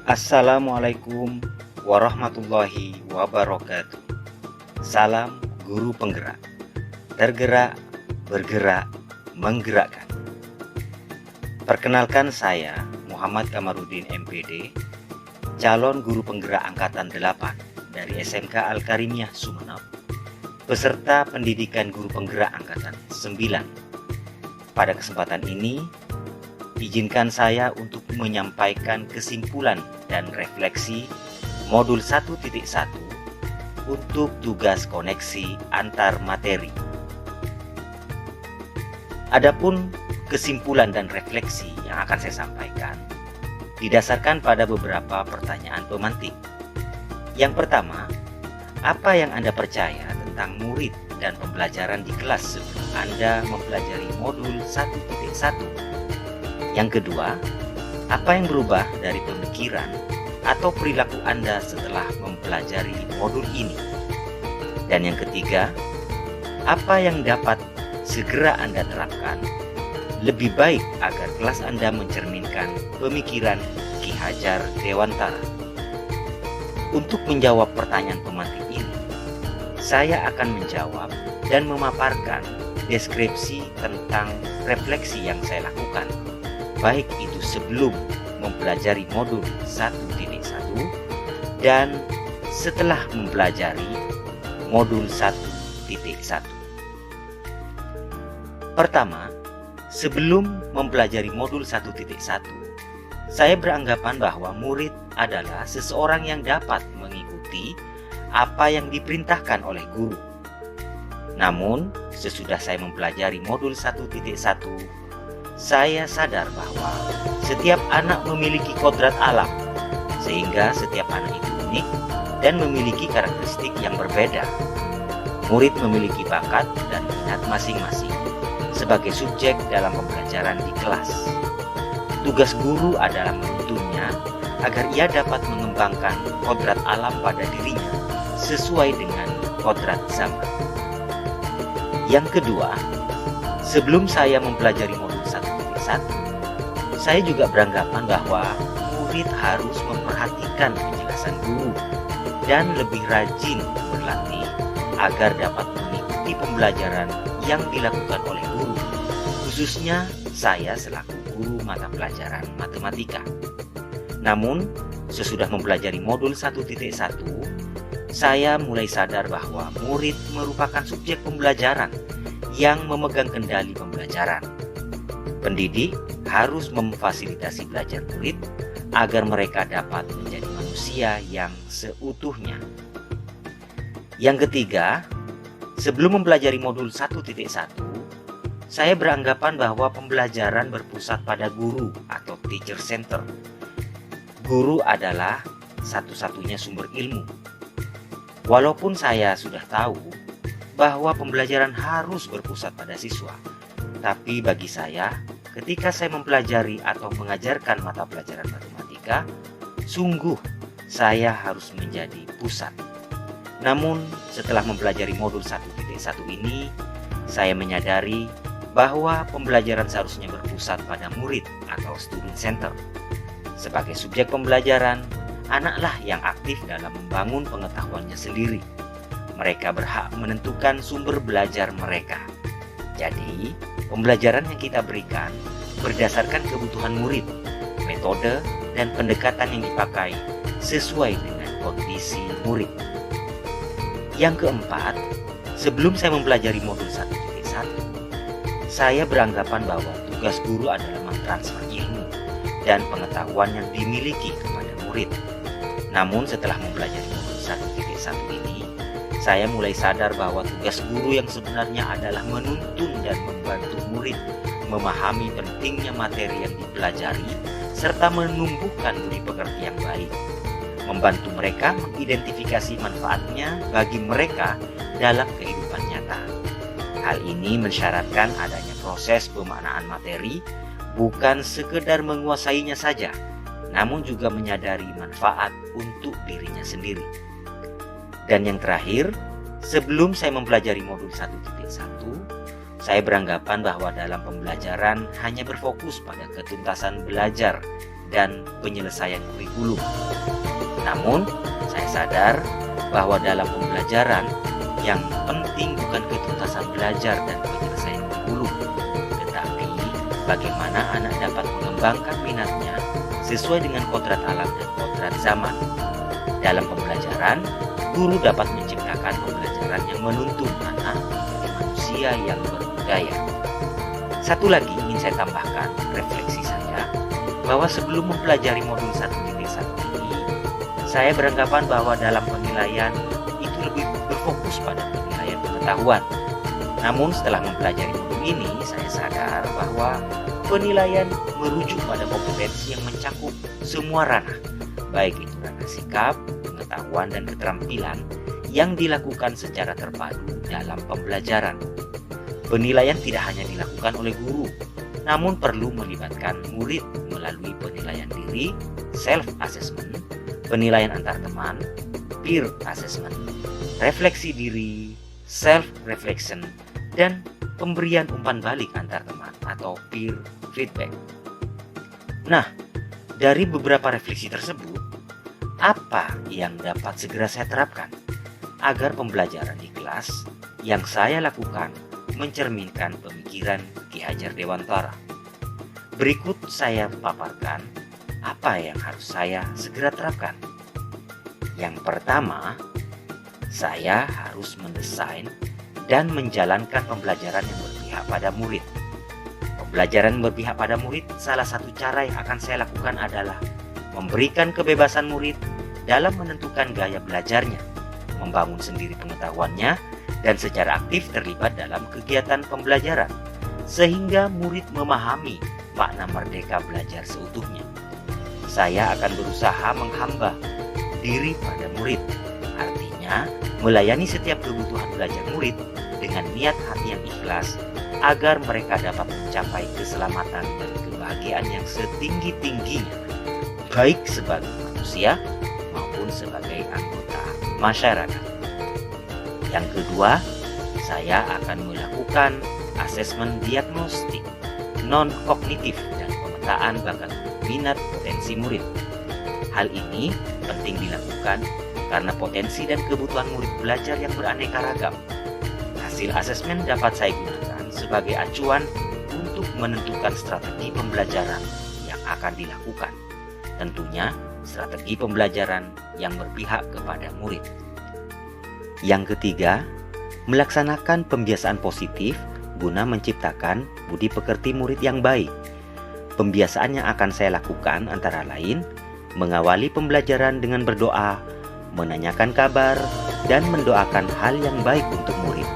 Assalamualaikum warahmatullahi wabarakatuh. Salam guru penggerak, tergerak, bergerak, menggerakkan. Perkenalkan saya Muhammad Kamarudin MPD, calon guru penggerak angkatan 8 dari SMK Al-Karimiyah Sumeneb, peserta pendidikan guru penggerak angkatan 9. Pada kesempatan ini, izinkan saya untuk menyampaikan kesimpulan dan refleksi modul 1.1 untuk tugas koneksi antar materi. Adapun kesimpulan dan refleksi yang akan saya sampaikan didasarkan pada beberapa pertanyaan pemantik. Yang pertama, apa yang Anda percaya tentang murid dan pembelajaran di kelas sebelum Anda mempelajari modul 1.1? Yang kedua, apa yang berubah dari pemikiran atau perilaku Anda setelah mempelajari modul ini? Dan yang ketiga, apa yang dapat segera Anda terapkan lebih baik agar kelas Anda mencerminkan pemikiran Ki Hajar Dewantara? Untuk menjawab pertanyaan pemantik ini, saya akan menjawab dan memaparkan deskripsi tentang refleksi yang saya lakukan, baik itu sebelum mempelajari modul 1.1 dan setelah mempelajari modul 1.1. Pertama, sebelum mempelajari modul 1.1, saya beranggapan bahwa murid adalah seseorang yang dapat mengikuti apa yang diperintahkan oleh guru. Namun, sesudah saya mempelajari modul 1.1, saya sadar bahwa setiap anak memiliki kodrat alam, sehingga setiap anak itu unik dan memiliki karakteristik yang berbeda. Murid memiliki bakat dan minat masing-masing sebagai subjek dalam pembelajaran di kelas. Tugas guru adalah menuntunnya agar ia dapat mengembangkan kodrat alam pada dirinya sesuai dengan kodrat zaman. Yang kedua, sebelum saya mempelajari modul 1.1, saya juga beranggapan bahwa murid harus memperhatikan penjelasan guru dan lebih rajin berlatih agar dapat mengikuti pembelajaran yang dilakukan oleh guru, khususnya saya selaku guru mata pelajaran matematika. Namun, sesudah mempelajari modul 1.1, saya mulai sadar bahwa murid merupakan subjek pembelajaran yang memegang kendali pembelajaran. Pendidik harus memfasilitasi belajar murid agar mereka dapat menjadi manusia yang seutuhnya. Yang ketiga, sebelum mempelajari modul 1.1, saya beranggapan bahwa pembelajaran berpusat pada guru atau teacher center. Guru adalah satu-satunya sumber ilmu. Walaupun saya sudah tahu bahwa pembelajaran harus berpusat pada siswa, tapi bagi saya, ketika saya mempelajari atau mengajarkan mata pelajaran matematika, sungguh saya harus menjadi pusat. Namun, setelah mempelajari modul 1.1 ini, saya menyadari bahwa pembelajaran seharusnya berpusat pada murid atau student center. Sebagai subjek pembelajaran, anaklah yang aktif dalam membangun pengetahuannya sendiri. Mereka berhak menentukan sumber belajar mereka. Jadi, pembelajaran yang kita berikan berdasarkan kebutuhan murid, metode, dan pendekatan yang dipakai sesuai dengan kondisi murid. Yang keempat, sebelum saya mempelajari modul 1.1, saya beranggapan bahwa tugas guru adalah mentransfer ilmu dan pengetahuan yang dimiliki kepada murid. Namun setelah mempelajari modul 1.1 ini, saya mulai sadar bahwa tugas guru yang sebenarnya adalah menuntun dan membantu murid memahami pentingnya materi yang dipelajari serta menumbuhkan budi pekerti yang baik, membantu mereka mengidentifikasi manfaatnya bagi mereka dalam kehidupan nyata. Hal ini mensyaratkan adanya proses pemaknaan materi, bukan sekedar menguasainya saja, namun juga menyadari manfaat untuk dirinya sendiri. Dan yang terakhir, sebelum saya mempelajari modul 1.1, saya beranggapan bahwa dalam pembelajaran hanya berfokus pada ketuntasan belajar dan penyelesaian kurikulum. Namun, saya sadar bahwa dalam pembelajaran yang penting bukan ketuntasan belajar dan penyelesaian kurikulum, tetapi bagaimana anak dapat mengembangkan minatnya sesuai dengan kodrat alam dan kodrat zaman. Dalam pembelajaran, guru dapat menciptakan pembelajaran yang menuntun anak menjadi manusia yang berbudaya. Satu lagi ingin saya tambahkan refleksi saya, bahwa sebelum mempelajari modul 1.1 ini, saya beranggapan bahwa dalam penilaian itu lebih berfokus pada penilaian pengetahuan. Namun setelah mempelajari modul ini, saya sadar bahwa penilaian merujuk pada kompetensi yang mencakup semua ranah, baik itu ranah sikap, pengetahuan, dan keterampilan yang dilakukan secara terpadu dalam pembelajaran. Penilaian tidak hanya dilakukan oleh guru, namun perlu melibatkan murid melalui penilaian diri, self-assessment, penilaian antar teman, peer assessment, refleksi diri, self-reflection, dan pemberian umpan balik antar teman atau peer feedback. Nah, dari beberapa refleksi tersebut, apa yang dapat segera saya terapkan agar pembelajaran di kelas yang saya lakukan mencerminkan pemikiran Ki Hajar Dewantara? Berikut saya paparkan apa yang harus saya segera terapkan. Yang pertama, saya harus mendesain dan menjalankan pembelajaran yang berpihak pada murid. Pembelajaran berpihak pada murid, salah satu cara yang akan saya lakukan adalah memberikan kebebasan murid dalam menentukan gaya belajarnya, membangun sendiri pengetahuannya, dan secara aktif terlibat dalam kegiatan pembelajaran, sehingga murid memahami makna merdeka belajar seutuhnya. Saya akan berusaha menghamba diri pada murid, artinya melayani setiap kebutuhan belajar murid dengan niat hati yang ikhlas agar mereka dapat mencapai keselamatan dan kebahagiaan yang setinggi-tingginya, baik sebagai manusia maupun sebagai anggota masyarakat. Yang kedua, saya akan melakukan asesmen diagnostik non-kognitif dan pemetaan bakat minat potensi murid. Hal ini penting dilakukan karena potensi dan kebutuhan murid belajar yang beraneka ragam. Hasil asesmen dapat saya gunakan sebagai acuan untuk menentukan strategi pembelajaran yang akan dilakukan. Tentunya strategi pembelajaran yang berpihak kepada murid. Yang ketiga, melaksanakan pembiasaan positif guna menciptakan budi pekerti murid yang baik. Pembiasaan yang akan saya lakukan antara lain mengawali pembelajaran dengan berdoa, menanyakan kabar, dan mendoakan hal yang baik untuk murid.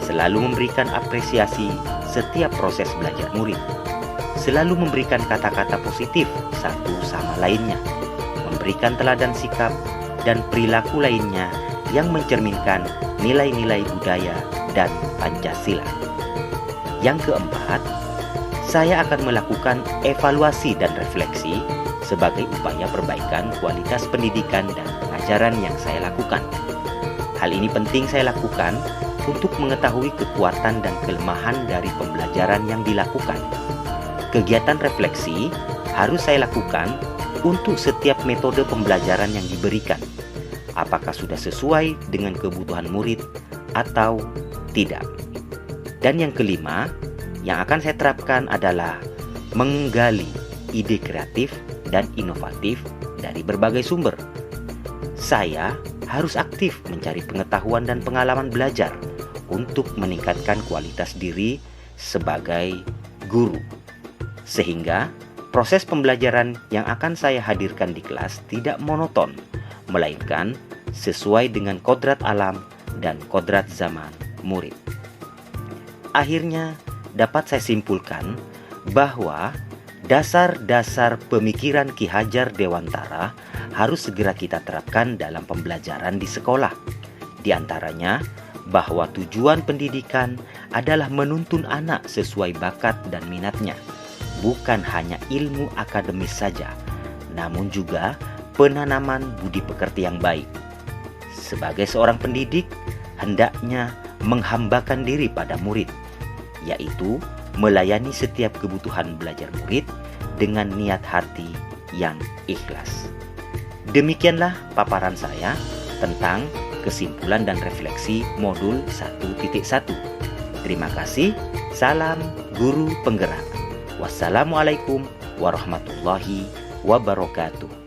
Selalu memberikan apresiasi setiap proses belajar murid. Selalu memberikan kata-kata positif satu sama lainnya. Memberikan teladan sikap dan perilaku lainnya yang mencerminkan nilai-nilai budaya dan Pancasila. Yang keempat, saya akan melakukan evaluasi dan refleksi sebagai upaya perbaikan kualitas pendidikan dan pengajaran yang saya lakukan. Hal ini penting saya lakukan untuk mengetahui kekuatan dan kelemahan dari pembelajaran yang dilakukan. Kegiatan refleksi harus saya lakukan untuk setiap metode pembelajaran yang diberikan. Apakah sudah sesuai dengan kebutuhan murid atau tidak. Dan yang kelima, yang akan saya terapkan adalah menggali ide kreatif dan inovatif dari berbagai sumber. Saya harus aktif mencari pengetahuan dan pengalaman belajar untuk meningkatkan kualitas diri sebagai guru. Sehingga proses pembelajaran yang akan saya hadirkan di kelas tidak monoton, melainkan sesuai dengan kodrat alam dan kodrat zaman murid. Akhirnya dapat saya simpulkan bahwa dasar-dasar pemikiran Ki Hajar Dewantara harus segera kita terapkan dalam pembelajaran di sekolah. Di antaranya bahwa tujuan pendidikan adalah menuntun anak sesuai bakat dan minatnya, bukan hanya ilmu akademis saja, namun juga penanaman budi pekerti yang baik. Sebagai seorang pendidik, hendaknya menghambakan diri pada murid, yaitu melayani setiap kebutuhan belajar murid dengan niat hati yang ikhlas. Demikianlah paparan saya tentang kesimpulan dan refleksi modul 1.1. Terima kasih. Salam guru penggerak. Wassalamualaikum warahmatullahi wabarakatuh.